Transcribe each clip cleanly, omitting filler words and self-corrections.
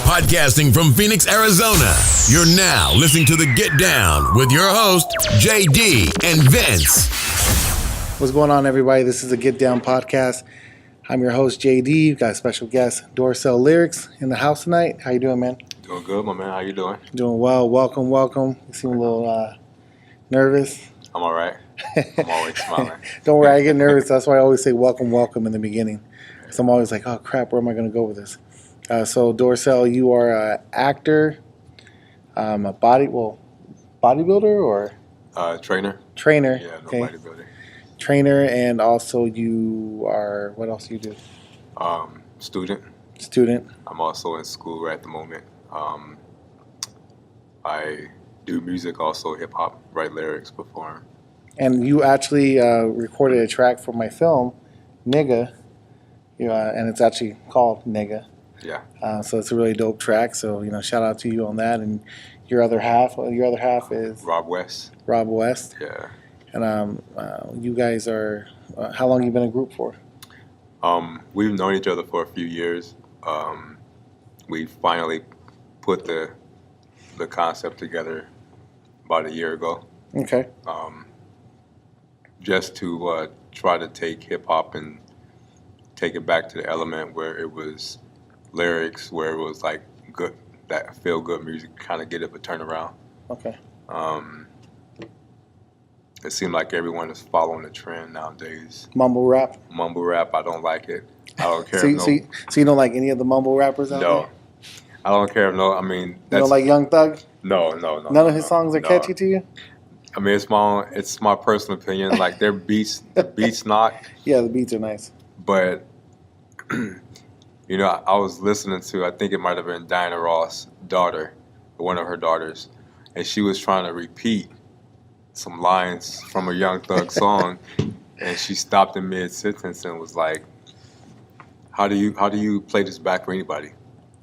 Podcasting from Phoenix, Arizona. You're now listening to The Get Down with your host, JD and Vince. What's going on, everybody? This is the Get Down podcast. I'm your host, JD. We've got a special guest, Dorsell Lyrics, in the house tonight. How you doing, man? Doing good, my man. How you doing? Doing well. Welcome. You seem a little nervous. I'm all right. I'm always smiling. Don't worry, I get nervous. That's why I always say welcome in the beginning. Because I'm always like, oh, crap, where am I going to go with this? So, Dorsell, you are an actor, a bodybuilder or? Trainer. Trainer. Yeah, no okay. bodybuilder. Trainer, and also you are, what else do you do? Student. I'm also in school at the moment. I do music, also hip-hop, write lyrics, perform. And you actually recorded a track for my film, Nigga, and it's actually called Nigga. Yeah. So it's a really dope track. So, shout out to you on that. And your other half is? Rob West. Rob West. Yeah. And you guys are, how long have you been a group for? We've known each other for a few years. We finally put the concept together about a year ago. Okay. Just to try to take hip-hop and take it back to the element where it was lyrics, where it was like good, that feel-good music, kind of get it a turnaround. Okay. It seemed like everyone is following the trend nowadays. Mumble rap, I don't like it. I don't care. so you don't like any of the mumble rappers out there? No. I don't care. No, I mean, You don't like Young Thug? No. None of his songs are catchy to you? I mean, it's my personal opinion. Like the beats not. Yeah, the beats are nice. But I was listening to, I think it might have been Diana Ross' daughter, one of her daughters, and she was trying to repeat some lines from a Young Thug song, and she stopped in mid-sentence and was like, how do you play this back for anybody?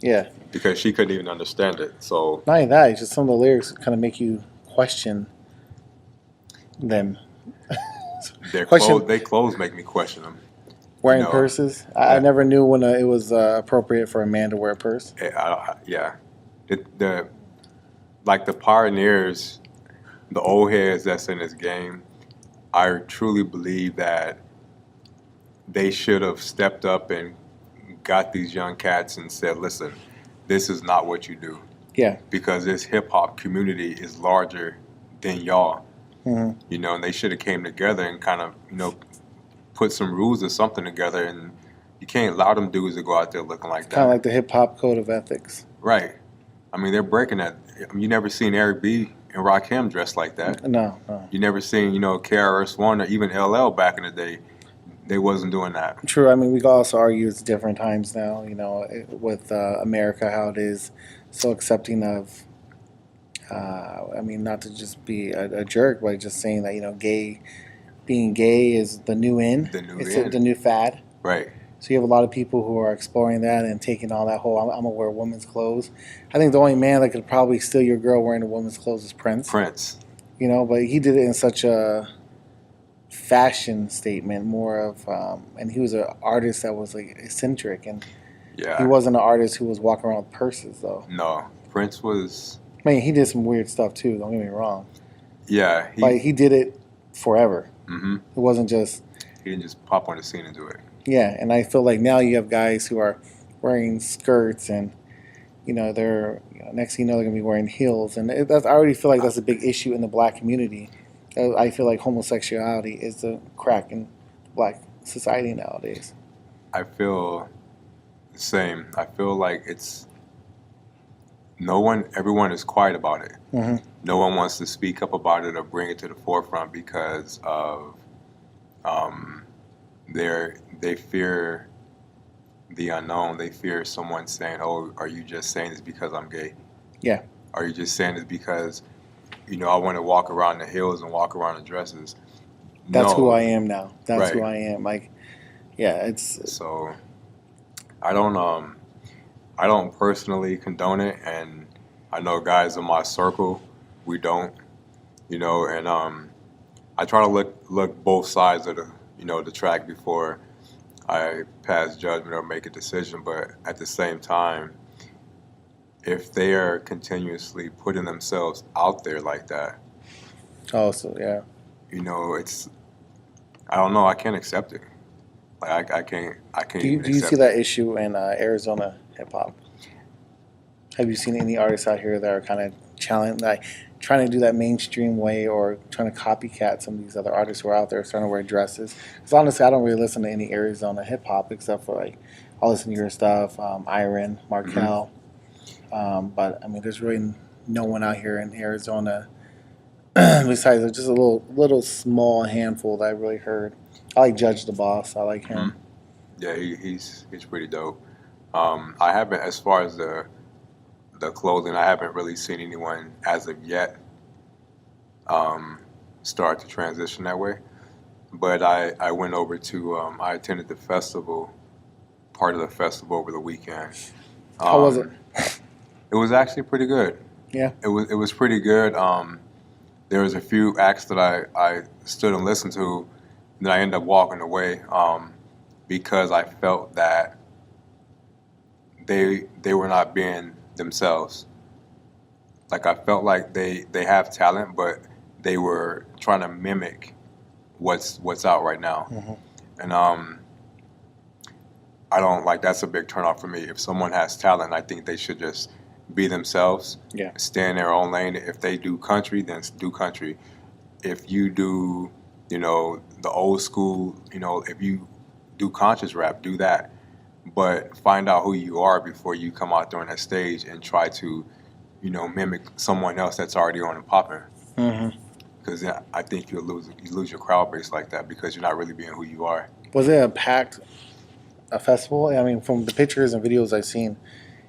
Yeah. Because she couldn't even understand it. So not only that, it's just some of the lyrics kind of make you question them. Their clothes make me question them. Wearing purses? I never knew when it was appropriate for a man to wear a purse. Yeah. Like the pioneers, the old heads that's in this game, I truly believe that they should have stepped up and got these young cats and said, listen, this is not what you do. Yeah. Because this hip-hop community is larger than y'all. Mm-hmm. And they should have came together and kind of, put some rules or something together, and you can't allow them dudes to go out there looking like that. Kind of like the hip-hop code of ethics. Right. I mean, they're breaking that. You never seen Eric B. and Rakim dressed like that. No. You never seen, KRS-One or even LL back in the day. They wasn't doing that. True. I mean, we can also argue it's different times now, with America, how it is so accepting of, not to just be a jerk, but just saying that, being gay is the new in. The new fad. Right. So you have a lot of people who are exploring that and taking all that whole, I'm going to wear women's clothes. I think the only man that could probably steal your girl wearing a woman's clothes is Prince. But he did it in such a fashion statement, more of, and he was an artist that was like eccentric, and he wasn't an artist who was walking around with purses, though. No, Prince was... Man, he did some weird stuff, too, don't get me wrong. Yeah. He did it forever. Mm-hmm. It wasn't just... He didn't just pop on the scene and do it. Yeah, and I feel like now you have guys who are wearing skirts and, they're, next thing you know, they're going to be wearing heels. And I already feel like that's a big issue in the black community. I feel like homosexuality is a crack in black society nowadays. I feel the same. I feel like everyone is quiet about it. Mm-hmm. No one wants to speak up about it or bring it to the forefront because of they fear the unknown. They fear someone saying, "Oh, are you just saying this because I'm gay?" Yeah. Are you just saying this because I want to walk around the hills and walk around the dresses? That's who I am now. That's who I am. Like, yeah, it's so. I don't personally condone it, and I know guys in my circle, we don't, and I try to look both sides of the track before I pass judgment or make a decision. But at the same time, if they are continuously putting themselves out there like that, Oh, so yeah. it's, I don't know, I can't accept it. Like I can't even Do you see accept that it. issue in Arizona hip hop? Have you seen any artists out here that are kind of like trying to do that mainstream way or trying to copycat some of these other artists who are out there starting to wear dresses? Because honestly, I don't really listen to any Arizona hip hop except for like I'll listen to your stuff, Iron, Markel. But I mean, there's really no one out here in Arizona besides just a little small handful that I really heard. I like Judge the Boss. I like him. Yeah, he's pretty dope. I haven't, as far as the clothing, I haven't really seen anyone as of yet start to transition that way. But I went over to, I attended the festival, part of the festival over the weekend. How was it? It was actually pretty good. Yeah. It was pretty good. There was a few acts that I stood and listened to, and then I ended up walking away because I felt that they were not being themselves. Like I felt like they have talent, but they were trying to mimic what's out right now. And I don't like, that's a big turnoff for me. If someone has talent, I think they should just be themselves. Yeah. Stay in their own lane. If they do country, then do country. If you do, the old school, if you do conscious rap, do that. But find out who you are before you come out there on that stage and try to, mimic someone else that's already on and popping. Because I think you lose your crowd base like that because you're not really being who you are. Was it a packed festival? I mean, from the pictures and videos I've seen,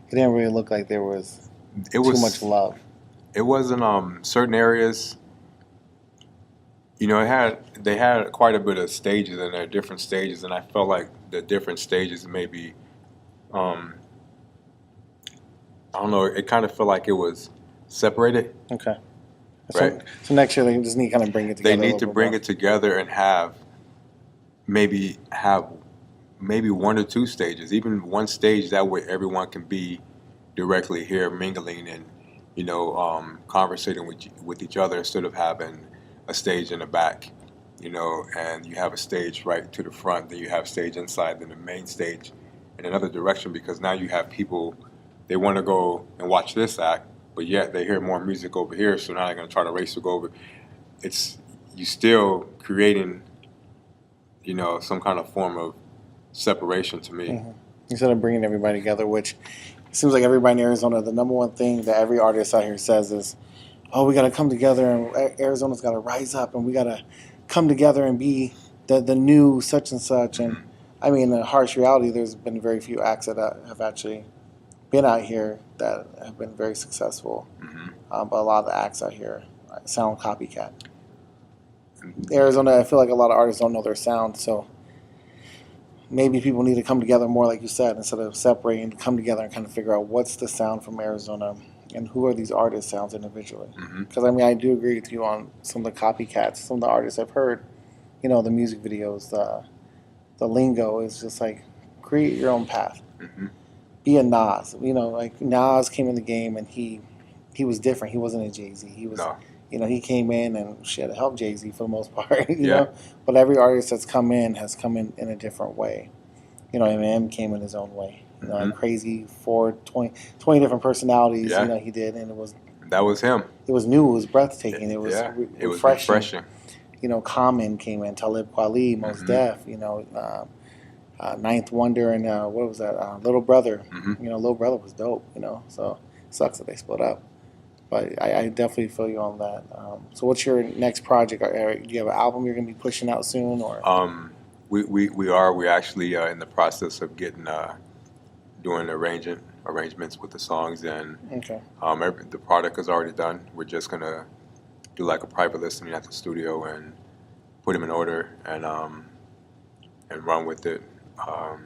it didn't really look like there was too much love. It was in certain areas. They had quite a bit of stages and there are different stages, and I felt like the different stages maybe, I don't know, it kind of felt like it was separated. Okay. Right. So next year they just need to kind of bring it together. They need to bring it together and have maybe one or two stages, even one stage, that way everyone can be directly here mingling and conversating with each other instead of having a stage in the back, and you have a stage right to the front, then you have stage inside, then the main stage in another direction, because now you have people, they want to go and watch this act, but yet they hear more music over here, so now they're going to try to race to go over. It's, you still creating, some kind of form of separation to me. Instead of bringing everybody together, which it seems like everybody in Arizona, the number one thing that every artist out here says is, oh, we got to come together and Arizona's got to rise up and we got to come together and be the new such and such. And I mean, in harsh reality, there's been very few acts that have actually been out here that have been very successful. But a lot of the acts out here sound copycat. Arizona, I feel like a lot of artists don't know their sound, so maybe people need to come together more, like you said, instead of separating, to come together and kind of figure out what's the sound from Arizona and who are these artists' sounds individually. Because I mean, I do agree with you on some of the copycats, some of the artists I've heard, the music videos, the lingo is just like, create your own path. Be a Nas. Like Nas came in the game and he was different. He wasn't a Jay-Z. He was, he came in and shit, helped Jay-Z for the most part, you know. But every artist that's come in has come in a different way. Eminem came in his own way. And Crazy, 20 different personalities, he did. And that was him. It was new. It was breathtaking. It was it was refreshing. Common came in, Talib Kweli, Mos Def, Ninth Wonder, and what was that? Little Brother. Little Brother was dope. So it sucks that they split up. But I definitely feel you on that. So what's your next project? Do you have an album you're going to be pushing out soon, or? We are. We're actually in the process of getting doing arrangements with the songs, and the product is already done. We're just gonna do like a private listening at the studio and put them in order and run with it. How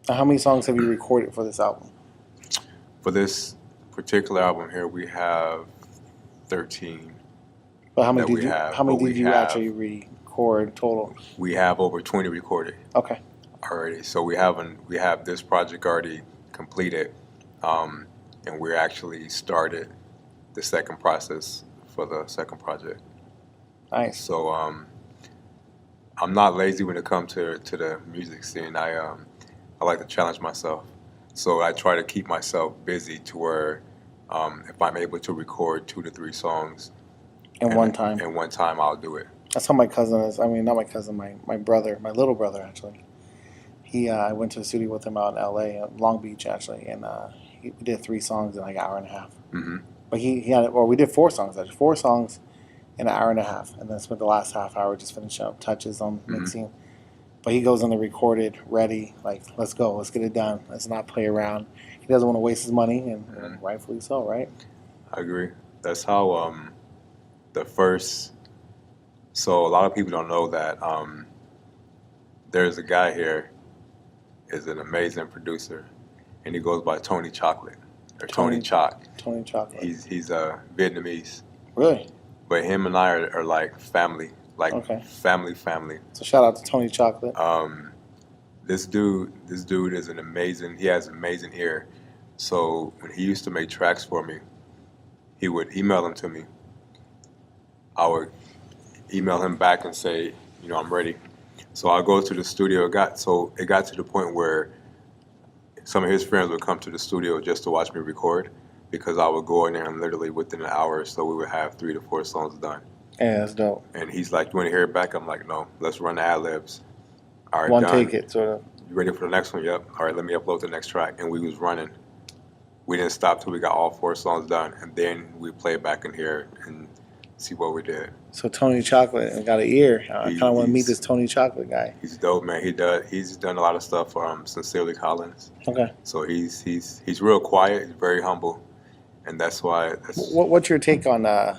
many songs have you recorded for this album? For this particular album here, we have 13. But how many did you actually record total? We have over 20 recorded. Okay. already. So we have this project already completed, and we're actually started the second process for the second project. Nice. So I'm not lazy when it comes to the music scene. I like to challenge myself. So I try to keep myself busy to where if I'm able to record 2 to 3 songs In one time. in one time, I'll do it. That's how my cousin is. I mean, not my cousin, my brother, my little brother, actually. I went to the studio with him out in L.A., Long Beach, actually, and we did 3 songs in like an hour and a half. Mm-hmm. But he had, or we did 4 songs, actually. 4 songs in an hour and a half, and then spent the last half hour just finishing up touches on mixing. But he goes on the recorded, ready, like, let's go, let's get it done. Let's not play around. He doesn't want to waste his money, and rightfully so, right? I agree. That's how the first. So a lot of people don't know that there's a guy here, is an amazing producer, and he goes by Tony Chocolate or Tony Choc. Tony Chocolate. He's Vietnamese. Really? But him and I are like family, like family. So shout out to Tony Chocolate. This dude is he has an amazing ear. So when he used to make tracks for me, he would email them to me. I would email him back and say, I'm ready. So I go to the studio. It got to the point where some of his friends would come to the studio just to watch me record, because I would go in there and literally within an hour or so we would have 3 to 4 songs done. Yeah, that's dope. And he's like, "You want to hear it back?" I'm like, "No, let's run the ad-libs." All right, One done. take it, sort of. You ready for the next one? Yep. All right, let me upload the next track. And we was running. We didn't stop till we got all 4 songs done, and then we play it back in here and see what we did. So Tony Chocolate got an ear. I kind of want to meet this Tony Chocolate guy. He's dope, man. He's done a lot of stuff for Sincerely Collins. Okay. So he's real quiet. He's very humble, and that's why. What's your take on on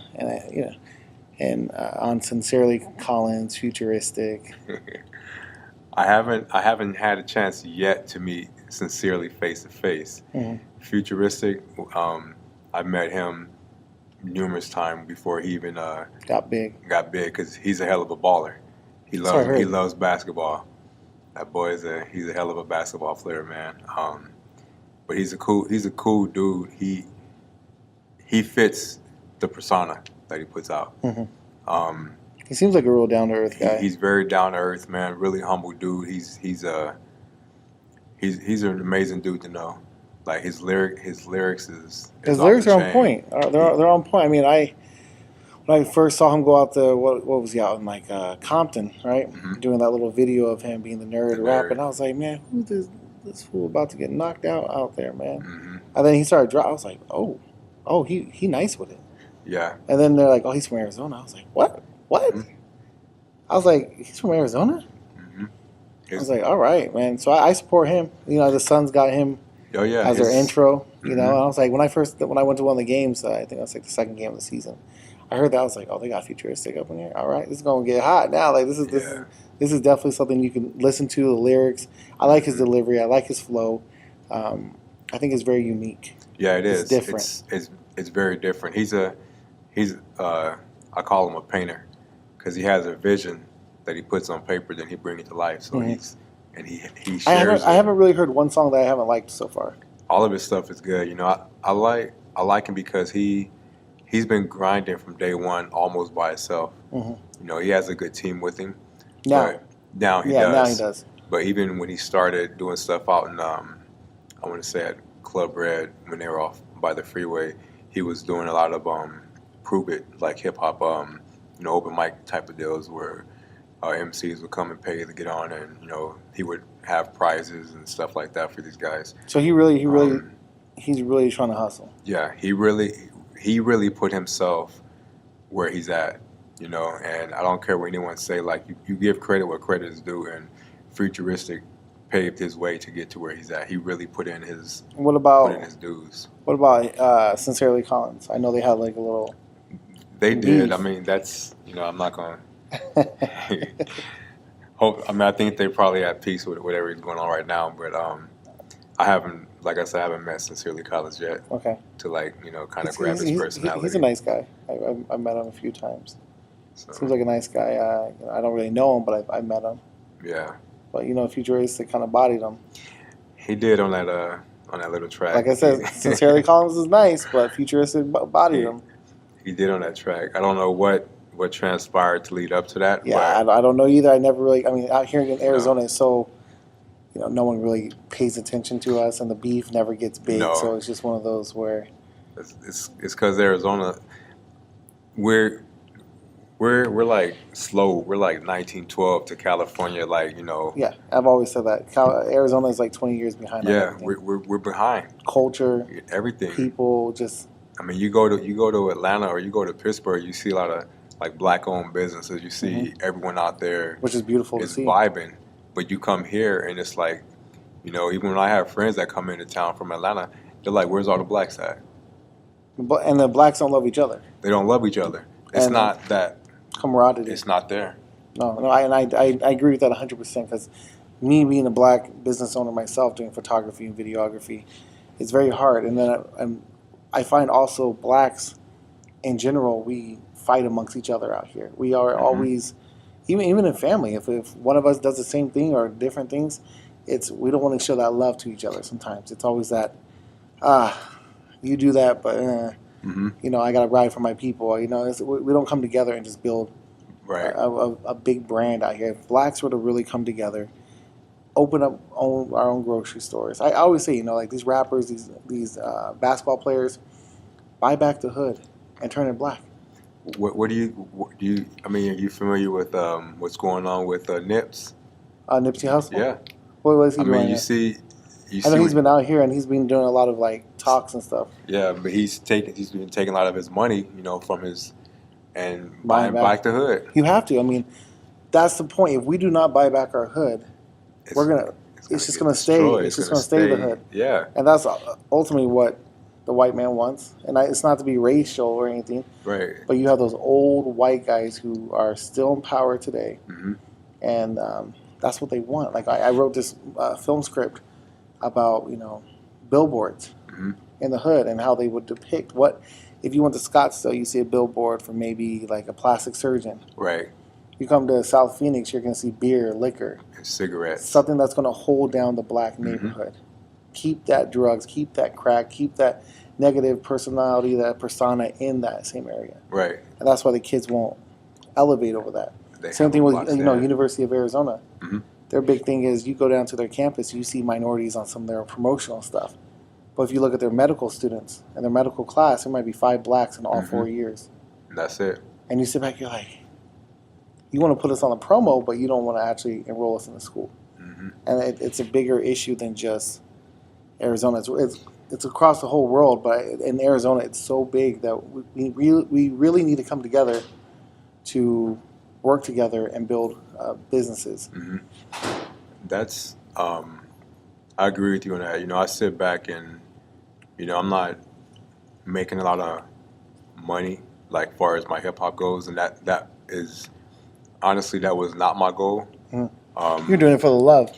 Sincerely Collins, futuristic? I haven't had a chance yet to meet Sincerely face to face. Futuristic, I met him numerous times before he even got big because he's a hell of a baller. He loves basketball. That boy he's a hell of a basketball player, man. But he's a cool dude. He fits the persona that he puts out. He seems like a real down to earth guy. He's very down to earth, man. Really humble dude. He's an amazing dude to know. Like his lyrics is his lyrics are on point. They're on point. I mean, when I first saw him go out the what was he out in like Compton, right? Doing that little video of him being the nerd rapping. I was like, man, who's this fool about to get knocked out there, man? And then he started dropping. I was like, oh, he nice with it. Yeah. And then they're like, oh, he's from Arizona. I was like, what? I was like, he's from Arizona? I was like, all right, man. So I support him. The Suns got him. Oh yeah, as their intro, And I was like, when I went to one of the games, I think it was like the second game of the season. I heard that, I was like, oh, they got futuristic up in here. All right, this is gonna get hot now. Like this is definitely something you can listen to. The lyrics, I like his delivery, I like his flow. I think it's very unique. Yeah, it's different. It's very different. He's I call him a painter because he has a vision that he puts on paper, then he brings it to life. So he shares. I haven't really heard one song that I haven't liked so far. All of his stuff is good. I like him because he's been grinding from day one almost by himself. He has a good team with him. Now he does. But even when he started doing stuff out in I want to say at Club Red when they were off by the freeway, he was doing a lot of prove it, like hip hop open mic type of deals where MCs would come and pay to get on, and he would have prizes and stuff like that for these guys. So he's really trying to hustle. Yeah, he really put himself where he's at, and I don't care what anyone say. Like you give credit where credit is due, and Futuristic paved his way to get to where he's at. He really put in his dues. What about Sincerely Collins? I know they had like a little. They did. I mean, that's I'm not gonna. I think they're probably at peace with whatever is going on right now. But I haven't met Sincerely Collins yet. Okay. To kind of grab his personality. He's a nice guy. I've met him a few times. So. Seems like a nice guy. I don't really know him, but I met him. Yeah. But Futuristic kind of bodied him. He did on that little track. Like I said, Sincerely Collins is nice, but Futuristic bodied him. He did on that track. I don't know what transpired to lead up to that. Yeah, but I don't know either. I never really. I mean, out here in Arizona, it's so no one really pays attention to us, and the beef never gets big. No. So it's just one of those where it's because Arizona, we're like slow. We're like 1912 to California, like Yeah, I've always said that. Arizona is like 20 years behind. Yeah, we're behind. Culture, everything, people, just. I mean, you go to Atlanta or you go to Pittsburgh, you see a lot of like black-owned businesses. You see everyone out there, which is beautiful to see, vibing. But you come here and it's like, even when I have friends that come into town from Atlanta, they're like, "Where's all the blacks at?" And the blacks don't love each other. They don't love each other. It's not that camaraderie. It's not there. No, I agree with that 100%. Because me being a black business owner myself, doing photography and videography, it's very hard. And then I find also blacks, in general, we fight amongst each other out here. We are always, even in family, if one of us does the same thing or different things, we don't want to show that love to each other. Sometimes it's always that, you do that, but I got to ride for my people. We don't come together and just build a big brand out here. If blacks were to really come together, open up our own grocery stores. I always say, like these rappers, these basketball players, buy back the hood and turn it black. What do you? I mean, are you familiar with what's going on with Nips? Nipsey Hussle. Yeah. What was he doing? I mean, you see. I know he's been out here and he's been doing a lot of like talks and stuff. Yeah, but he's been taking a lot of his money, from his and buying back the hood. You have to. I mean, that's the point. If we do not buy back our hood, it's just gonna stay. It's just gonna stay the hood. Yeah. And that's ultimately what the white man wants. And it's not to be racial or anything. Right. But you have those old white guys who are still in power today, and that's what they want. Like I wrote this film script about billboards in the hood and how they would depict what if you went to Scottsdale, you see a billboard for maybe like a plastic surgeon. Right. You come to South Phoenix, you're going to see beer, liquor, and cigarettes. Something that's going to hold down the black neighborhood. Keep that drugs, keep that crack, keep that negative personality, that persona in that same area. Right. And that's why the kids won't elevate over that. Same thing with University of Arizona. Their big thing is you go down to their campus, you see minorities on some of their promotional stuff. But if you look at their medical students and their medical class, there might be 5 blacks in all 4 years. That's it. And you sit back, you're like, you want to put us on the promo, but you don't want to actually enroll us in the school. And it's a bigger issue than just Arizona. It's across the whole world, but in Arizona, it's so big that we really need to come together to work together and build businesses. That's I agree with you on that. I sit back and I'm not making a lot of money like far as my hip hop goes, and that is honestly that was not my goal. You're doing it for the love.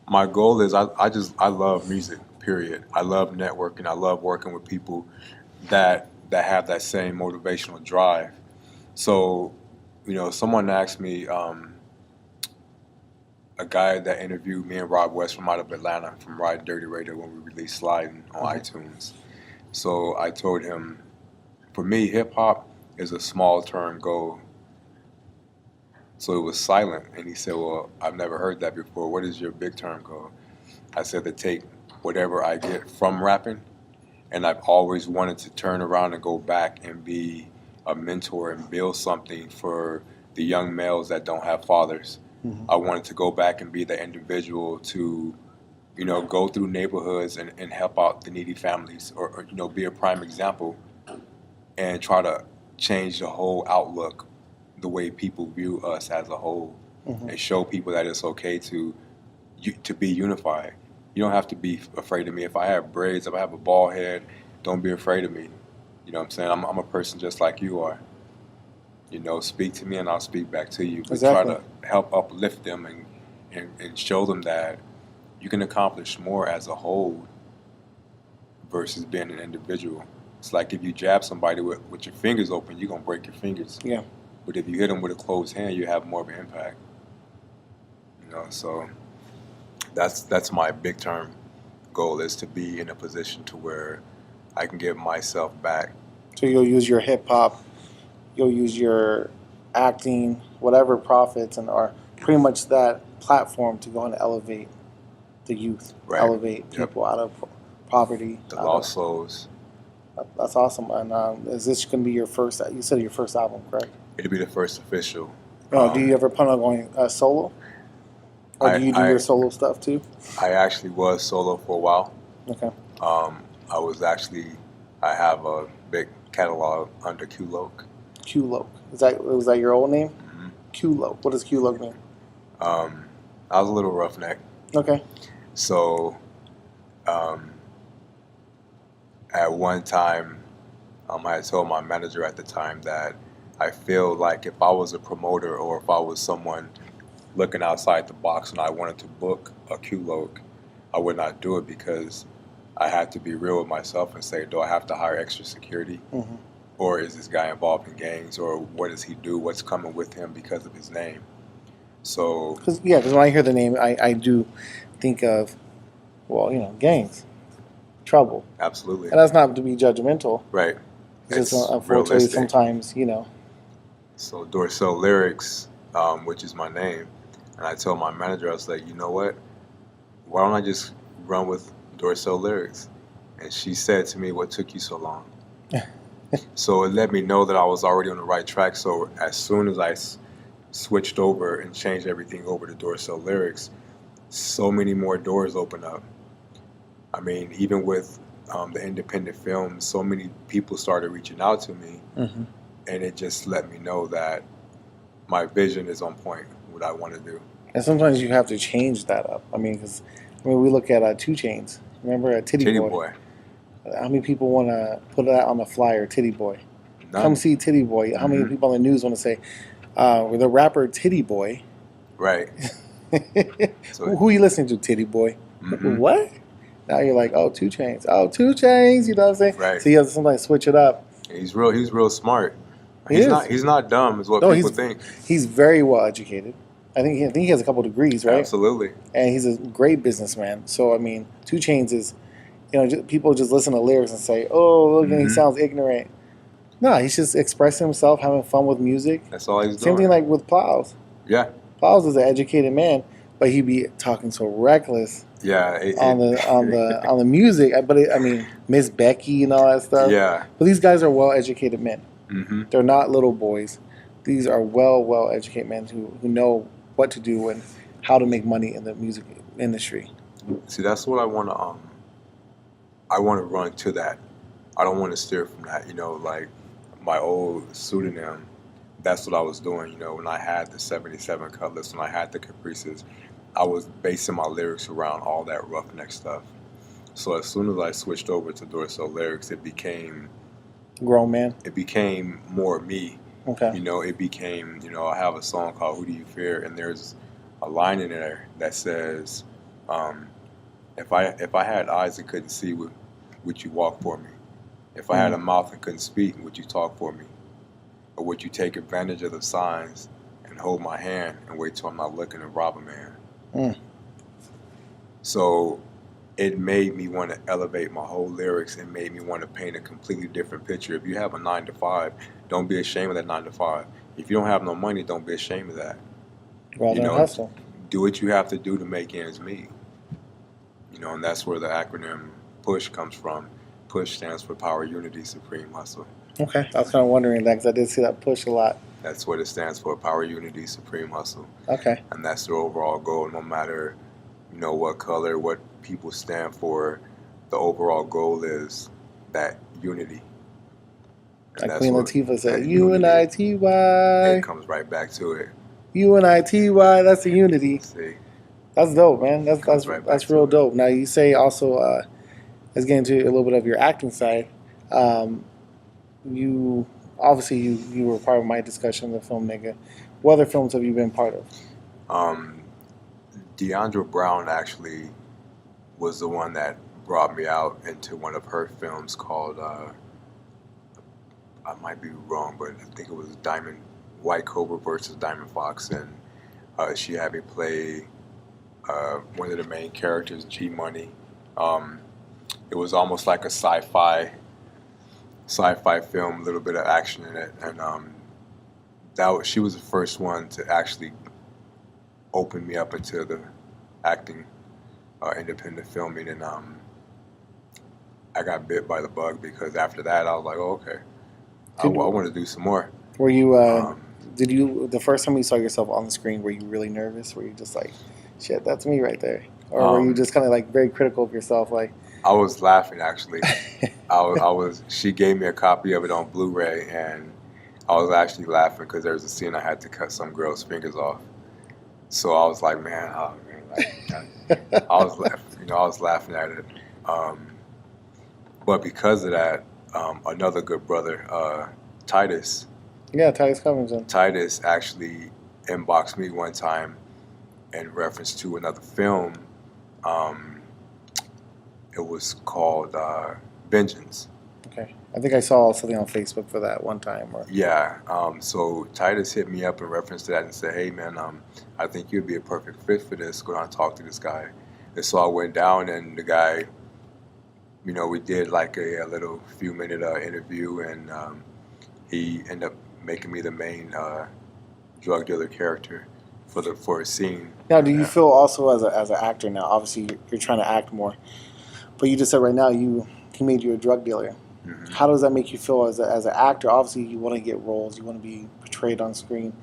My goal is I love music. Period. I love networking. I love working with people that have that same motivational drive. So, someone asked me, a guy that interviewed me and Rob West from out of Atlanta from Riding Dirty Radio when we released Sliding on iTunes. So I told him, for me, hip hop is a small term goal. So it was silent, and he said, "Well, I've never heard that before. What is your big term goal?" I said to take whatever I get from rapping, and I've always wanted to turn around and go back and be a mentor and build something for the young males that don't have fathers. I wanted to go back and be the individual to, go through neighborhoods and help out the needy families or be a prime example and try to change the whole outlook, the way people view us as a whole, and show people that it's okay to be unified. You don't have to be afraid of me. If I have braids, if I have a bald head, don't be afraid of me. You know what I'm saying? I'm a person just like you are. Speak to me and I'll speak back to you. But exactly. Try to help uplift them and show them that you can accomplish more as a whole versus being an individual. It's like if you jab somebody with your fingers open, you're going to break your fingers. Yeah. But if you hit them with a closed hand, you have more of an impact. So that's my big term goal, is to be in a position to where I can give myself back. So you'll use your hip hop, you'll use your acting, whatever profits, and or pretty much that platform to go and elevate the youth, Right. elevate people out of poverty. The lost souls. That's awesome. And is this going to be your first? You said your first album, correct? It'll be the first official. Do you ever plan on going solo, or do you do your solo stuff too? I actually was solo for a while. Okay. I have a big catalog under Q-Loke. Q-Loke. Was that your old name? Mm-hmm. Q-Loke. What does Q-Loke mean? I was a little roughneck. Okay. So, at one time, I had told my manager at the time that I feel like if I was a promoter or if I was someone looking outside the box and I wanted to book a Q-Loke, I would not do it because I had to be real with myself and say, do I have to hire extra security? Mm-hmm. Or is this guy involved in gangs? Or what does he do? What's coming with him because of his name? So, because when I hear the name, I do think of, gangs, trouble. Absolutely. And that's not to be judgmental. Right. It's just unfortunately sometimes, So Dorsell Lyrics, which is my name, and I told my manager, I was like, you know what? Why don't I just run with Dorsell Lyrics? And she said to me, what took you so long? So it let me know that I was already on the right track. So as soon as I switched over and changed everything over to Dorsell Lyrics, so many more doors opened up. I mean, even with the independent films, so many people started reaching out to me, mm-hmm. and it just let me know that my vision is on point, what I want to do. And sometimes you have to change that up. I mean, we look at 2 Chainz. Remember Titty Boy? How many people want to put that on the flyer, Titty Boy? None. Come see Titty Boy. How many people on the news want to say, the rapper Titty Boy? Right. So, who are you listening to, Titty Boy? Mm-hmm. What? Now you're like, 2 Chainz. Oh, 2 Chainz, you know what I'm saying? Right. So you have to sometimes switch it up. He's real smart. He's not dumb, is what people think. He's very well educated. I think he has a couple degrees, right? Absolutely. And he's a great businessman. So, I mean, 2 Chainz is, people just listen to lyrics and say, oh, look, he sounds ignorant. No, he's just expressing himself, having fun with music. That's all he's doing. Same thing like with Plows. Yeah. Plows is an educated man, but he'd be talking so reckless. Yeah. On the music. But Miss Becky and all that stuff. Yeah. But these guys are well-educated men. Mm-hmm. They're not little boys. These are well-educated men who know what to do and how to make money in the music industry. See, that's what I want to. I want to run to that. I don't want to steer from that. Like my old pseudonym. That's what I was doing. When I had the 77 Cutlass, when I had the Caprices, I was basing my lyrics around all that roughneck stuff. So as soon as I switched over to Dorsell Lyrics, it became grown man. It became more me. Okay. It became, I have a song called Who Do You Fear? And there's a line in there that says, if I had eyes that couldn't see, would you walk for me? If I had a mouth and couldn't speak, would you talk for me? Or would you take advantage of the signs and hold my hand and wait till I'm not looking and rob a man? So it made me want to elevate my whole lyrics and made me want to paint a completely different picture. If you have a 9 to 5, don't be ashamed of that 9 to 5. If you don't have no money, don't be ashamed of that. Hustle. Do what you have to do to make ends meet. And that's where the acronym PUSH comes from. PUSH stands for Power, Unity, Supreme Hustle. Okay, I was kind of wondering that because I did see that PUSH a lot. That's what it stands for, Power, Unity, Supreme Hustle. Okay. And that's their overall goal, no matter, what color, what people stand for. The overall goal is that unity. And like Queen Latifah said, U-N-I-T-Y. It comes right back to it. U-N-I-T-Y, that's the unity. See? That's dope, man. That's real dope. Now, you say also, let's get into a little bit of your acting side. You were part of my discussion of the film Nigga. What other films have you been part of? Deandra Brown actually was the one that brought me out into one of her films called, I might be wrong, but I think it was White Cobra versus Diamond Fox, and she had me play one of the main characters, G Money. It was almost like a sci-fi film, a little bit of action in it, and she was the first one to actually open me up into the acting, independent filming, and I got bit by the bug because after that I was like, oh, okay, I want to do some more. Were you? The first time you saw yourself on the screen, were you really nervous? Were you just like, shit, that's me right there, or were you just kind of like very critical of yourself, like? I was laughing actually. I was. She gave me a copy of it on Blu-ray, and I was actually laughing because there was a scene I had to cut some girl's fingers off. So I was like, man, I was laughing. I was laughing at it. But because of that, another good brother, Titus. Yeah, Titus Covington. Titus actually inboxed me one time in reference to another film. It was called Vengeance. Okay. I think I saw something on Facebook for that one time. Yeah. So Titus hit me up in reference to that and said, hey, man, I think you'd be a perfect fit for this. Go down and talk to this guy. And so I went down, and the guy, we did like a little few-minute interview, and he ended up making me the main drug dealer character for a scene. Now, do you feel also as an actor now, obviously you're trying to act more, but you just said right now he made you a drug dealer. Mm-hmm. How does that make you feel as an actor? Obviously, you want to get roles, you want to be portrayed on screen.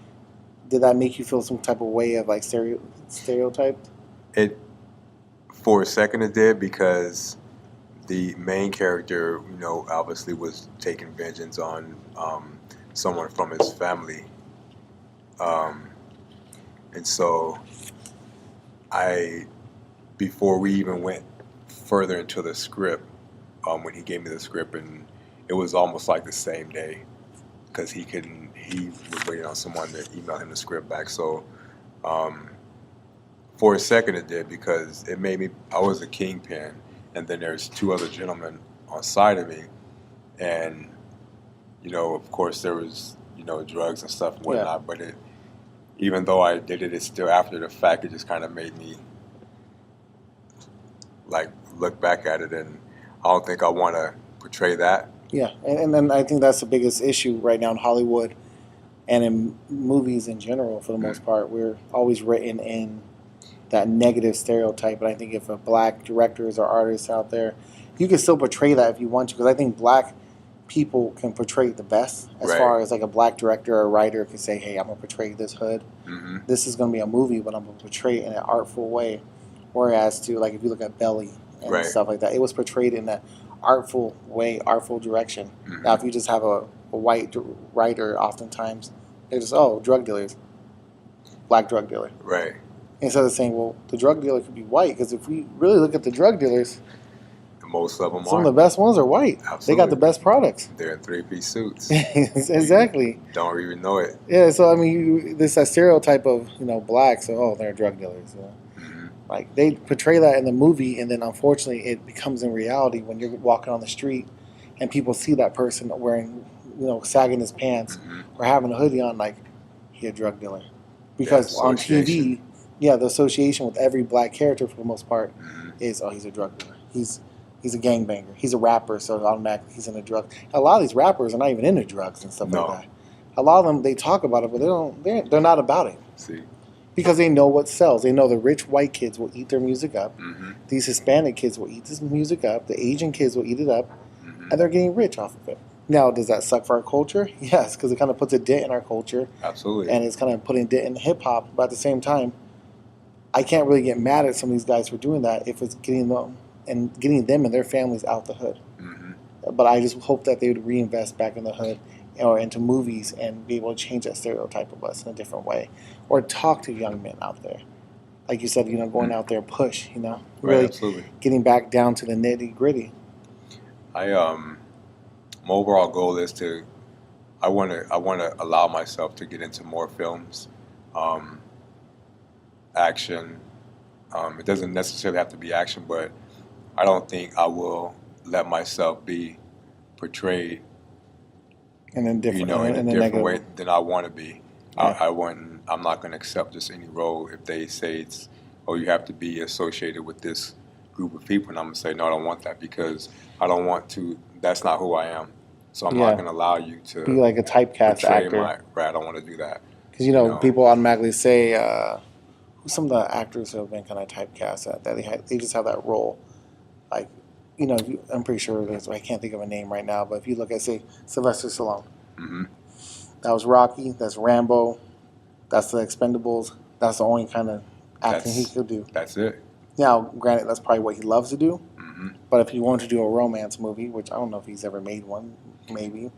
Did that make you feel some type of way of like stereotyped? For a second it did, because the main character, obviously was taking vengeance on someone from his family. And so before we even went further into the script, when he gave me the script, and it was almost like the same day, because he was waiting on someone to email him the script back. So for a second it did, because it made me, I was a kingpin, and then there's two other gentlemen on side of me, and of course there was drugs and stuff and whatnot, but even though I did it, it's still after the fact. It just kind of made me like look back at it, and I don't think I want to portray that. Yeah, and then I think that's the biggest issue right now in Hollywood and in movies in general. For the most part, we're always written in that negative stereotype. And I think if a black directors or artists out there, you can still portray that if you want to, because I think black people can portray the best. As far as like a black director or writer can say, hey, I'm going to portray this hood. Mm-hmm. This is going to be a movie, but I'm going to portray it in an artful way. Whereas to, like, if you look at Belly and stuff like that, it was portrayed in an artful way, artful direction. Mm-hmm. Now, if you just have a white writer, oftentimes, they're just, drug dealers, black drug dealer. Right. Instead of saying, well, the drug dealer could be white, because if we really look at the drug dealers, most of them some of the best ones are white. Absolutely. They got the best products. They're in three-piece suits. Exactly. You don't even know it. Yeah, so I mean, there's that stereotype of blacks. So they're drug dealers. Mm-hmm. Like they portray that in the movie, and then unfortunately, it becomes in reality when you're walking on the street, and people see that person wearing, sagging his pants or having a hoodie on, like he a drug dealer, because on TV, the association with every black character for the most part is he's a drug dealer. He's a gangbanger. He's a rapper, so automatically he's into drugs. A lot of these rappers are not even into drugs and stuff like that. A lot of them, they talk about it, but they're not about it. See, because they know what sells. They know the rich white kids will eat their music up. Mm-hmm. These Hispanic kids will eat this music up. The Asian kids will eat it up, and they're getting rich off of it. Now, does that suck for our culture? Yes, because it kind of puts a dent in our culture. Absolutely. And it's kind of putting a dent in hip hop. But at the same time, I can't really get mad at some of these guys for doing that if it's getting them and their families out the hood. Mm-hmm. But I just hope that they would reinvest back in the hood or into movies and be able to change that stereotype of us in a different way. Or talk to young men out there. Like you said, going out there, push, really absolutely. Getting back down to the nitty gritty. My overall goal is I want to allow myself to get into more films, action. It doesn't necessarily have to be action, but I don't think I will let myself be portrayed in a different way than I want to be. Yeah. I'm not going to accept just any role if they say it's oh, you have to be associated with this group of people. And I'm going to say, no, I don't want that because I don't want to, that's not who I am. So I'm not going to allow you to be like a typecast actor. Right, I don't want to do that. Because, people automatically say, who's some of the actors who have been kind of typecast at that? They just have that role. Like, I'm pretty sure there's, I can't think of a name right now, but if you look at, say, Sylvester Stallone. Mm-hmm. That was Rocky, that's Rambo, that's the Expendables. That's the only kind of acting he could do. That's it. Now, granted, that's probably what he loves to do. Mm-hmm. But if he wanted to do a romance movie, which I don't know if he's ever made one, maybe,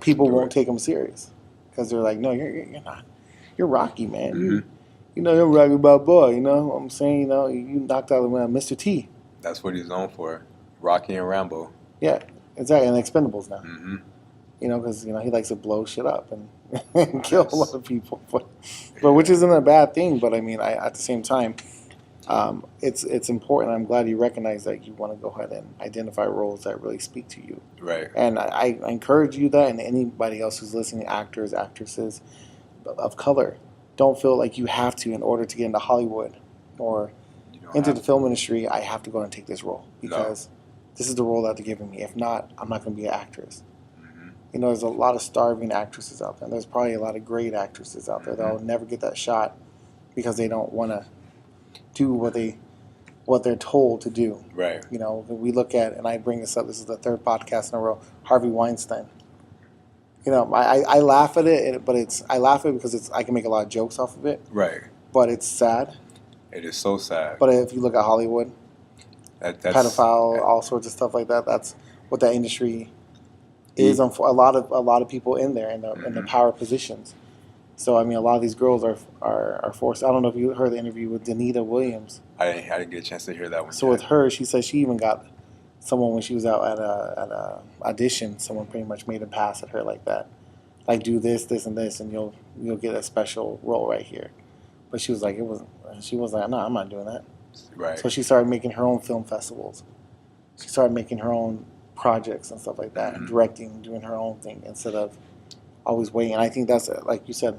people won't take him serious because they're like, no, you're not. You're Rocky, man. Mm-hmm. You're Rocky Balboa. You know what I'm saying? You knocked out Mr. T. That's what he's known for, Rocky and Rambo. Yeah, exactly. And Expendables now. Mm-hmm. Because he likes to blow shit up and kill a lot of people, but which isn't a bad thing. But I mean, at the same time, it's important. I'm glad you recognize that you want to go ahead and identify roles that really speak to you. Right. And I encourage you that, and anybody else who's listening, actors, actresses of color, don't feel like you have to in order to get into Hollywood or into the film industry. I have to go and take this role because this is the role that they're giving me. If not, I'm not going to be an actress. There's a lot of starving actresses out there. There's probably a lot of great actresses out there that'll never get that shot because they don't want to do what they're told to do. Right. We look at, and I bring this up, this is the third podcast in a row, Harvey Weinstein. I laugh at it, but I laugh at it because I can make a lot of jokes off of it. Right. But it's sad. It is so sad. But if you look at Hollywood, pedophile, all sorts of stuff like that, that's what that industry is a lot of people in there in the power positions. So I mean, a lot of these girls are forced. I don't know if you heard the interview with Danita Williams. I didn't get a chance to hear that one. So with her, she said she even got someone when she was out at a audition. Someone pretty much made a pass at her like that, like do this, and this, and you'll get a special role right here. But she was like, She was like, no, I'm not doing that. Right. So she started making her own film festivals. She started making her own projects and stuff like that, and directing, doing her own thing instead of always waiting. And I think that's, like you said,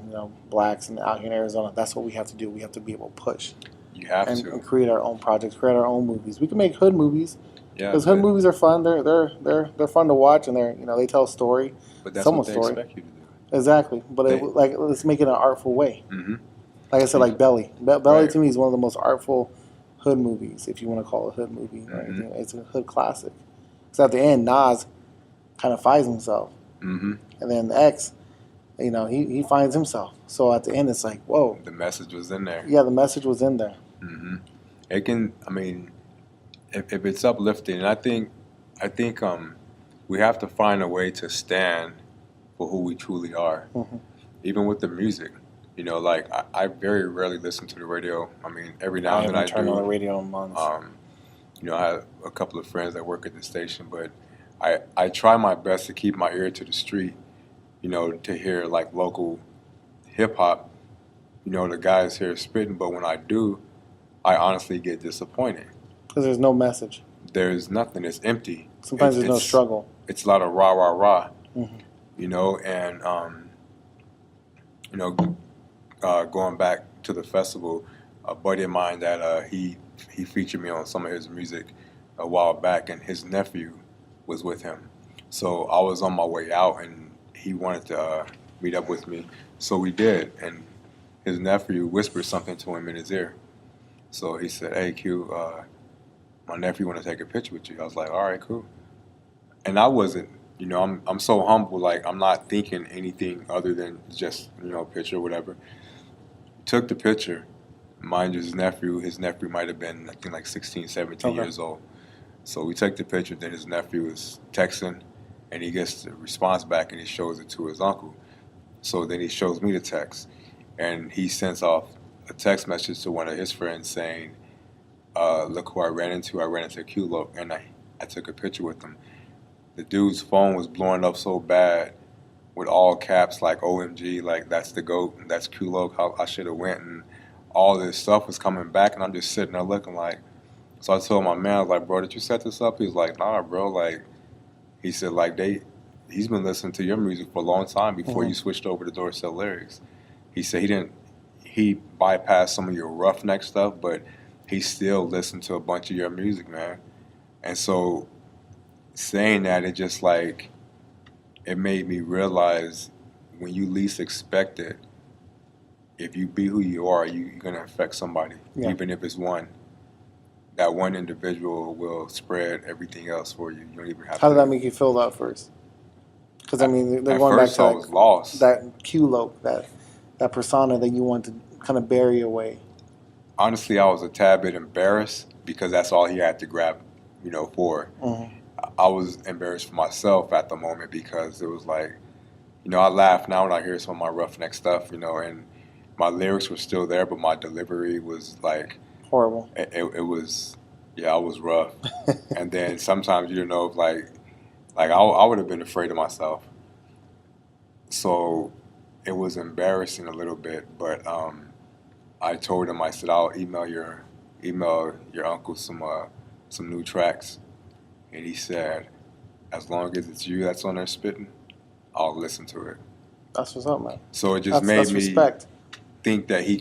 blacks and out here in Arizona, that's what we have to do. We have to be able to push. You have to. And create our own projects, create our own movies. We can make hood movies. Yeah. Because hood movies are fun. They're fun to watch, and they tell a story. But that's someone's what they story. expect you to do. Exactly. But let's make it an artful way. Mm-hmm. Like I said, like Belly. Belly Right. to me is one of the most artful hood movies, if you want to call it a hood movie. Mm-hmm. Right? It's a hood classic. Because at the end, Nas kind of finds himself. Mm-hmm. And then X, he finds himself. So at the end, it's like, whoa. The message was in there. Yeah, the message was in there. Mm-hmm. It can, if it's uplifting, and I think we have to find a way to stand for who we truly are. Mm-hmm. Even with the music. Like I very rarely listen to the radio. Every now and then I do. I haven't turned on the radio in months. I have a couple of friends that work at the station, but I try my best to keep my ear to the street, to hear like local hip hop, the guys here spitting. But when I do, I honestly get disappointed. Because there's no message. There's nothing. It's empty. Sometimes there's no struggle. It's a lot of rah, rah, rah, mm-hmm. Going back to the festival, a buddy of mine that he featured me on some of his music a while back, and his nephew was with him. So I was on my way out, and he wanted to meet up with me. So we did, and his nephew whispered something to him in his ear. So he said, "Hey, Q, my nephew want to take a picture with you." I was like, "All right, cool." And I wasn't, I'm so humble, like I'm not thinking anything other than just, a picture or whatever. Took the picture. Mind you, his nephew might have been, I think, like 16, 17 years old. So we take the picture, then his nephew is texting, and he gets the response back, and he shows it to his uncle. So then he shows me the text, and he sends off a text message to one of his friends saying, look who I ran into. I ran into Q-Lo, and I took a picture with him. The dude's phone was blowing up so bad with all caps like OMG, like that's the GOAT, and that's Q-Lo, how I should have went, and all this stuff was coming back, and I'm just sitting there looking like, so I told my man, I was like, bro, did you set this up? He was like, nah, bro, like, he said, like, he's been listening to your music for a long time before you switched over to Dorsell lyrics. He said he he bypassed some of your roughneck stuff, but he still listened to a bunch of your music, man. And so saying that, it just like, it made me realize when you least expect it, if you be who you are, you're going to affect somebody, even if it's one. That one individual will spread everything else for you. You don't even have How to. did that make you feel that first? Because, I mean, they're At going back first, to I was lost. that Q-Loke, that persona that you want to kind of bury away. Honestly, I was a tad bit embarrassed because that's all he had to grab, for. Mm-hmm. I was embarrassed for myself at the moment because it was like, I laugh now when I hear some of my roughneck stuff, and my lyrics were still there, but my delivery was like horrible. It was, I was rough. And then sometimes, like I would have been afraid of myself. So it was embarrassing a little bit, but I told him, I said, I'll email your uncle some new tracks. And he said, as long as it's you that's on there spitting, I'll listen to it. That's what's up, man. So it just made me respect. Think that he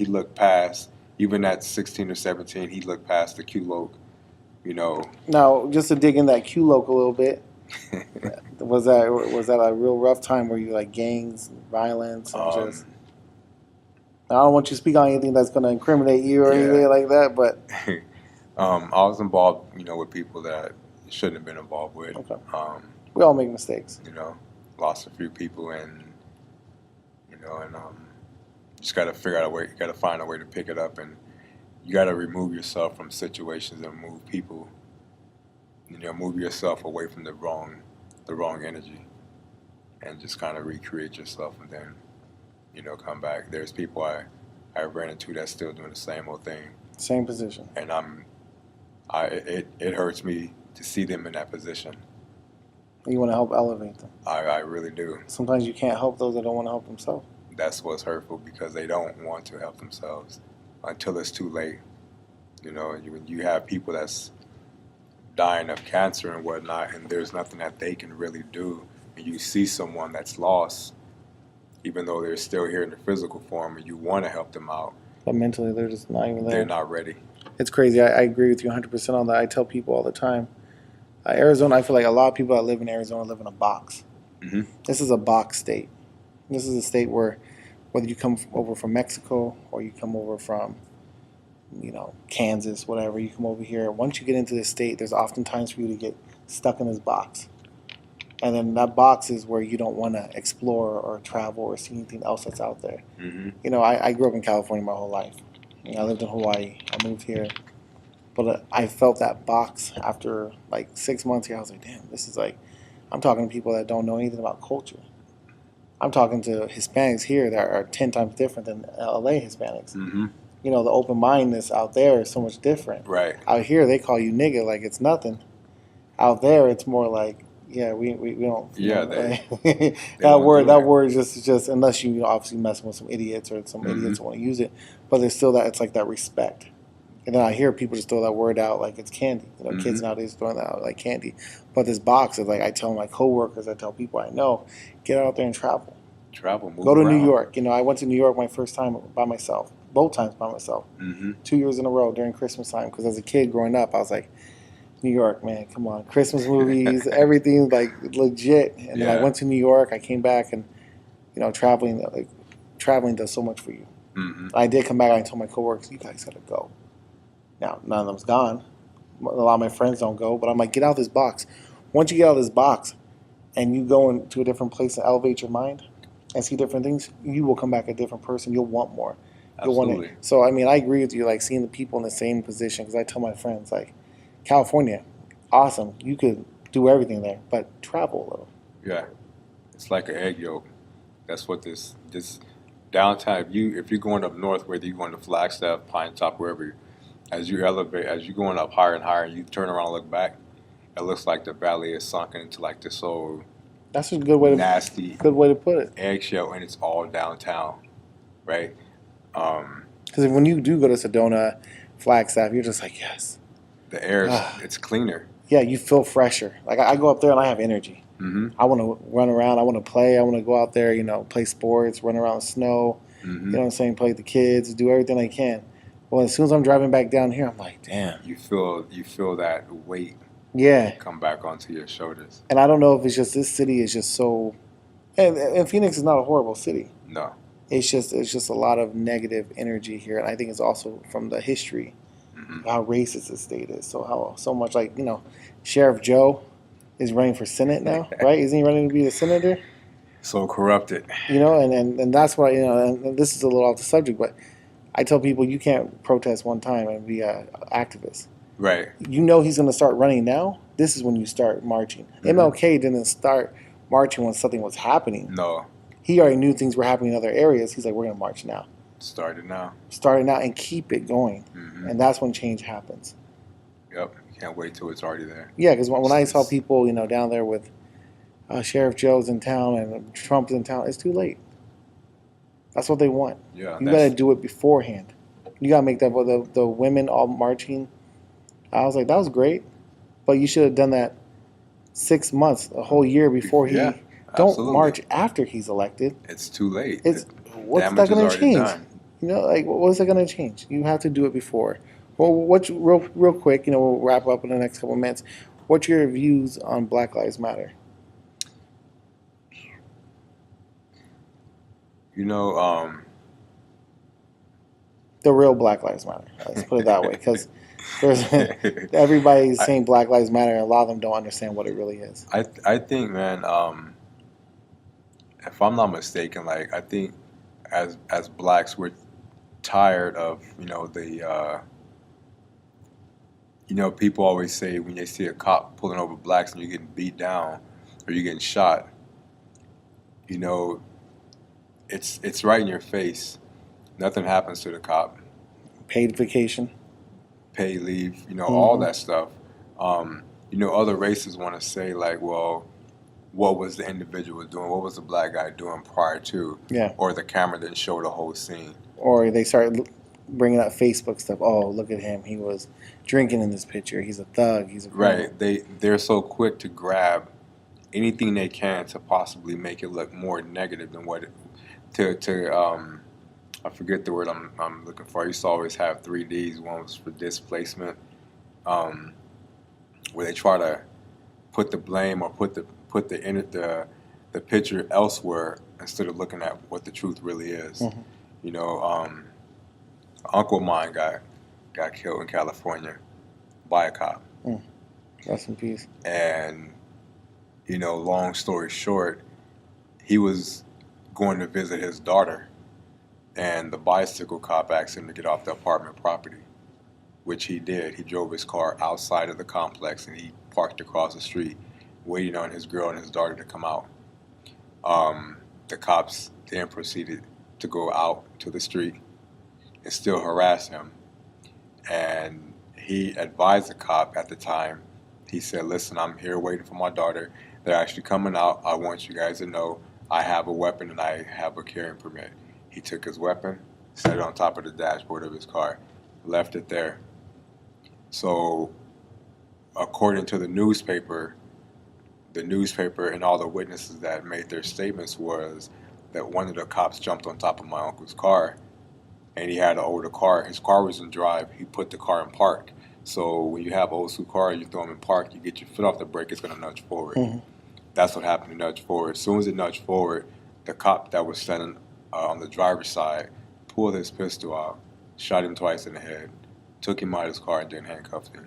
looked past, even at 16 or 17, he looked past the Q-Loke, Now, just to dig in that Q-Loke a little bit, was that a real rough time where you like gangs, violence, and just... I don't want you to speak on anything that's going to incriminate you or anything like that, but... I was involved, with people that shouldn't have been involved with. Okay. We all make mistakes. Lost a few people, and just got to figure out a way. You got to find a way to pick it up, and you got to remove yourself from situations and move people. Move yourself away from the wrong energy, and just kind of recreate yourself, and then come back. There's people I ran into that's still doing the same old thing. Same position. And it hurts me to see them in that position. You want to help elevate them. I really do. Sometimes you can't help those that don't want to help themselves. That's what's hurtful, because they don't want to help themselves until it's too late. You have people that's dying of cancer and whatnot, and there's nothing that they can really do. And you see someone that's lost, even though they're still here in the physical form, and you want to help them out. But mentally, they're just not even there. They're not ready. It's crazy. I agree with you 100% on that. I tell people all the time, Arizona, I feel like a lot of people that live in Arizona live in a box. Mm-hmm. This is a box state. This is a state where whether you come over from Mexico or you come over from, Kansas, whatever, you come over here. Once you get into this state, there's often times for you to get stuck in this box. And then that box is where you don't want to explore or travel or see anything else that's out there. Mm-hmm. I grew up in California my whole life. I lived in Hawaii. I moved here. But I felt that box after like 6 months here. I was like, damn, this is like, I'm talking to people that don't know anything about culture. I'm talking to Hispanics here that are 10 times different than LA Hispanics. Mm-hmm. The open-mindedness out there is so much different. Right. Out here, they call you nigga like it's nothing. Out there, it's more like, yeah, we don't. Yeah, that word just unless you obviously messing with some idiots or some Mm-hmm. idiots want to use it, but there's still that, it's like that respect. And then I hear people just throw that word out like it's candy. Mm-hmm. Kids nowadays throwing that out like candy. But this box is like, I tell my coworkers, I tell people I know, get out there and travel. Move Go to around. New York. I went to New York my first time by myself. Both times by myself. Mm-hmm. 2 years in a row during Christmas time. Because as a kid growing up, I was like, New York, man, come on. Christmas movies, everything's like legit. And then I went to New York. I came back and, traveling does so much for you. Mm-hmm. I did come back and I told my coworkers, you guys got to go. Now, none of them's gone. A lot of my friends don't go. But I'm like, get out of this box. Once you get out of this box and you go into a different place and elevate your mind and see different things, you will come back a different person. You'll want more. Absolutely. So, I agree with you, like seeing the people in the same position. Because I tell my friends, like, California, awesome. You could do everything there, but travel a little. Yeah. It's like an egg yolk. That's what this downtown, if you're going up north, whether you're going to Flagstaff, Pine Top, wherever, as you elevate, as you're going up higher and higher, and you turn around and look back, it looks like the valley is sunken into like this old That's a good way nasty good way to put it. eggshell, and it's all downtown, right? Because when you do go to Sedona, Flagstaff, you're just like, yes. The air, it's cleaner. Yeah, you feel fresher. Like I go up there and I have energy. Mm-hmm. I want to run around. I want to play. I want to go out there, play sports, run around the snow. You know what I'm saying? Play with the kids, do everything they can. Well, as soon as I'm driving back down here, I'm like, damn. You feel that weight. Yeah. Come back onto your shoulders. And I don't know if it's just this city is just so. And Phoenix is not a horrible city. No. It's just a lot of negative energy here, and I think it's also from the history of how racist the state is. So much like Sheriff Joe is running for Senate now, right? Isn't he running to be the senator? So corrupted. And that's why and this is a little off the subject, but I tell people you can't protest one time and be an activist. Right. He's going to start running now. This is when you start marching. MLK didn't start marching when something was happening. No. He already knew things were happening in other areas. He's like, we're going to march now. Start it now and keep it going. And that's when change happens. Yep. You can't wait till it's already there. Yeah, because when I saw people, down there with Sheriff Joe's in town and Trump's in town, it's too late. That's what they want. Yeah. You got to do it beforehand. You got to make that the women all marching. I was like, that was great. But you should have done that 6 months, a whole year before he. Yeah. Don't Absolutely. March after he's elected. It's too late. What's that going to change? Done. What is that going to change? You have to do it before. Well, real quick, we'll wrap up in the next couple of minutes. What's your views on Black Lives Matter? The real Black Lives Matter. Let's put it that way, because everybody's saying Black Lives Matter, and a lot of them don't understand what it really is. I think, man. If I'm not mistaken, I think as blacks, we're tired of people always say when they see a cop pulling over blacks and you're getting beat down or you're getting shot, it's right in your face. Nothing happens to the cop. Paid vacation, paid leave, all that stuff. Other races want to say well, what was the individual doing? What was the black guy doing prior to? Yeah. Or the camera didn't show the whole scene. Or they start bringing up Facebook stuff. Oh, look at him. He was drinking in this picture. He's a thug. He's a criminal. Right. They're so quick to grab anything they can to possibly make it look more negative than what I forget the word I'm looking for. I used to always have 3 Ds. One was for displacement, where they try to put the blame or put the picture elsewhere instead of looking at what the truth really is. Uncle of mine got killed in California by a cop. Rest in peace. And long story short, he was going to visit his daughter, and the bicycle cop asked him to get off the apartment property, which he did. He drove his car outside of the complex and he parked across the street, waiting on his girl and his daughter to come out. The cops then proceeded to go out to the street and still harass him. And he advised the cop at the time, he said, listen, I'm here waiting for my daughter. They're actually coming out. I want you guys to know I have a weapon and I have a carrying permit. He took his weapon, set it on top of the dashboard of his car, left it there. So according to the newspaper and all the witnesses that made their statements was that one of the cops jumped on top of my uncle's car and he had an older car. His car was in drive. He put the car in park. So when you have an old school car, you throw them in park, you get your foot off the brake, it's going to nudge forward. Mm-hmm. That's what happened to nudge forward. As soon as it nudged forward, the cop that was standing on the driver's side pulled his pistol out, shot him twice in the head, took him out of his car, and then handcuffed him.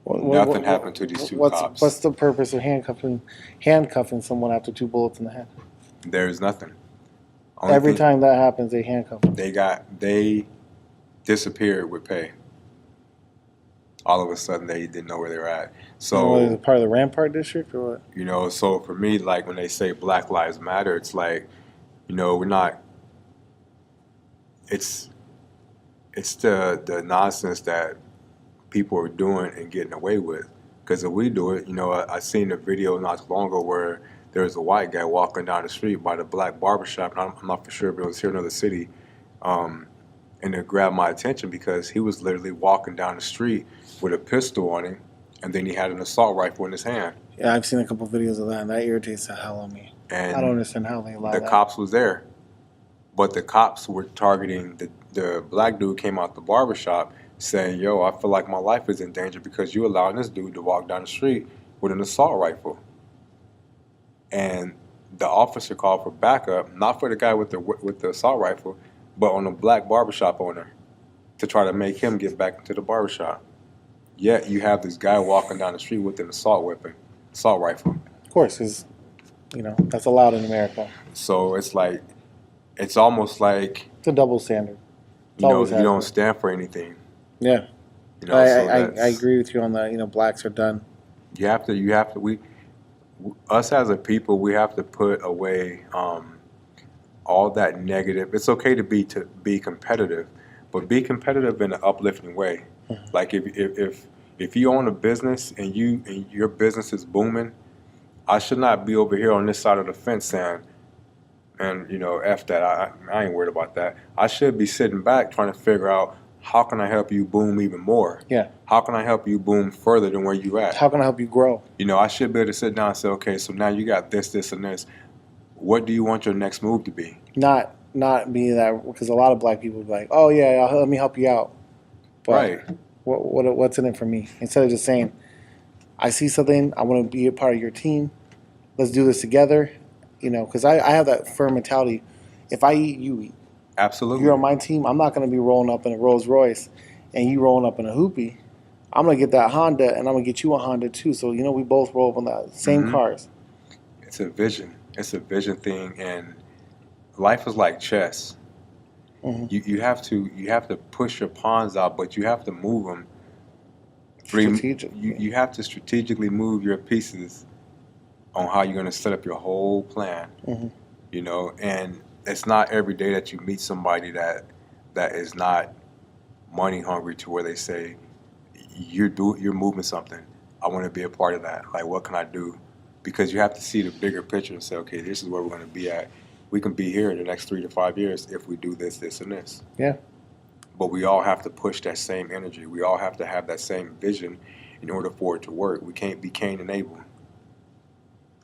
Nothing happened to these two cops. What's the purpose of handcuffing someone after 2 bullets in the head? There's nothing. Every time that happens, they handcuff them. They disappeared with pay. All of a sudden, they didn't know where they were at. So, is it part of the Rampart District or what? So for me, like when they say Black Lives Matter, it's like, we're not. It's the nonsense that people are doing and getting away with. Because if we do it, I seen a video not too long ago where there was a white guy walking down the street by the black barbershop. And I'm not for sure, but it was here in another city. And it grabbed my attention because he was literally walking down the street with a pistol on him, and then he had an assault rifle in his hand. Yeah, I've seen a couple of videos of that, and that irritates the hell out of me. And I don't understand how they allow that. The cops was there. But the cops were targeting the black dude came out the barbershop saying, yo, I feel like my life is in danger because you allowing this dude to walk down the street with an assault rifle. And the officer called for backup, not for the guy with the assault rifle, but on the black barbershop owner to try to make him get back into the barbershop. Yet you have this guy walking down the street with an assault rifle. Of course, because, that's allowed in America. So it's like, it's almost like... It's a double standard. You don't stand for anything. Yeah. I agree with you on that. Blacks are done. Us as a people, we have to put away all that negative. It's okay to be competitive, but be competitive in an uplifting way. Mm-hmm. Like if you own a business and your business is booming, I should not be over here on this side of the fence saying, and F that, I ain't worried about that. I should be sitting back trying to figure out, how can I help you boom even more? Yeah. How can I help you boom further than where you at? How can I help you grow? I should be able to sit down and say, okay, so now you got this, this, and this. What do you want your next move to be? Not be that, because a lot of black people be like, oh yeah, let me help you out. But right. What's in it for me? Instead of just saying, I see something, I want to be a part of your team. Let's do this together. Because I have that firm mentality. If I eat, you eat. Absolutely. You're on my team. I'm not going to be rolling up in a Rolls Royce and you rolling up in a Hoopy. I'm going to get that Honda and I'm going to get you a Honda too. So, we both roll up on the same cars. It's a vision. It's a vision thing. And life is like chess. Mm-hmm. You have to push your pawns out, but you have to move them. Strategically. You have to strategically move your pieces on how you're going to set up your whole plan. Mm-hmm. And it's not every day that you meet somebody that is not money hungry to where they say, you're moving something. I want to be a part of that. Like, what can I do? Because you have to see the bigger picture and say, okay, this is where we're going to be at. We can be here in the next 3 to 5 years if we do this, this, and this. Yeah. But we all have to push that same energy. We all have to have that same vision in order for it to work. We can't be Cain and Abel.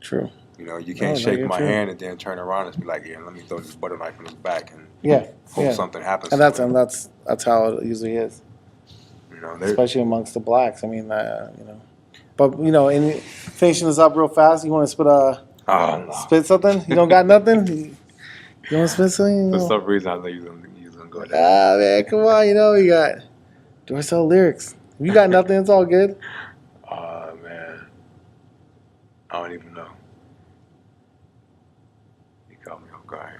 True. You can't shake my hand and then turn around and be like, yeah, let me throw this butter knife in his back and hope something happens. And that's how it usually is. Especially amongst the blacks. I mean, But in finishing this up real fast, you want to spit something? You don't got nothing? You want to spit something? For some reason, I know you're gonna go there. Man, come on! You got Dorsell lyrics. If you got nothing, it's all good. Man, I don't even know.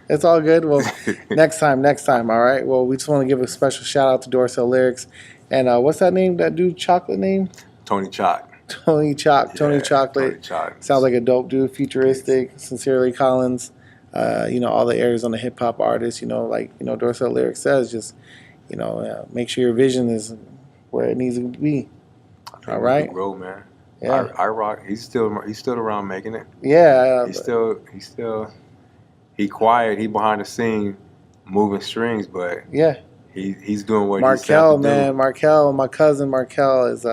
It's all good. Well, next time. All right. Well, we just want to give a special shout out to Dorsell Lyrics. And what's that name? That dude, chocolate name? Tony Chalk. Tony Chocolate. Tony Chalk. Sounds like a dope dude. Futuristic. Sincerely Collins. All the Arizona hip hop artists. Dorsell Lyrics says, just make sure your vision is where it needs to be. All right. Grow, man. Yeah. I rock. He's still around making it. Yeah. He's still. He quiet. He behind the scene, moving strings, but yeah, he's doing what he's said to do. Man, Markel, my cousin Markel is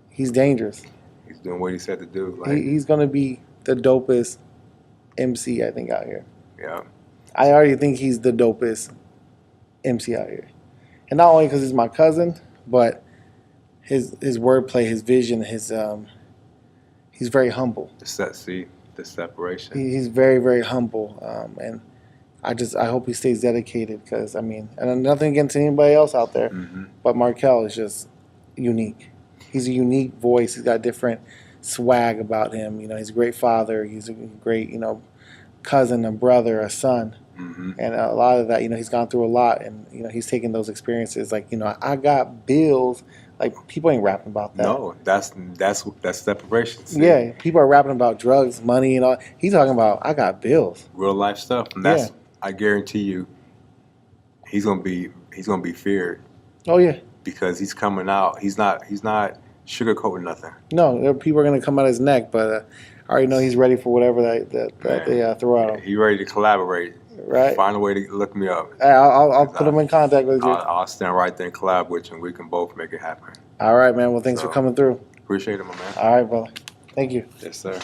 he's dangerous. He's doing what he said to do. He's gonna be the dopest MC I think out here. Yeah, I already think he's the dopest MC out here, and not only because he's my cousin, but his wordplay, his vision, he's very humble. The separation. He's very, very humble, and I hope he stays dedicated because and nothing against anybody else out there, but Markel is just unique. He's a unique voice. He's got different swag about him. He's a great father. He's a great, cousin, a brother, a son, and a lot of that. He's gone through a lot, and he's taken those experiences. Like I got bills. Like, people ain't rapping about that. No, that's separation. See? Yeah, people are rapping about drugs, money, and all. He's talking about, I got bills. Real life stuff. And I guarantee you, he's gonna be feared. Oh yeah. Because he's coming out. He's not sugarcoating nothing. No, people are gonna come out his neck, but I already know he's ready for whatever that they throw at him. He's ready to collaborate. Right. Find a way to look me up. I'll put him in contact with you. I'll stand right there and collab with you, and we can both make it happen. All right, man. Well, thanks for coming through. Appreciate it, my man. All right, brother. Thank you. Yes, sir.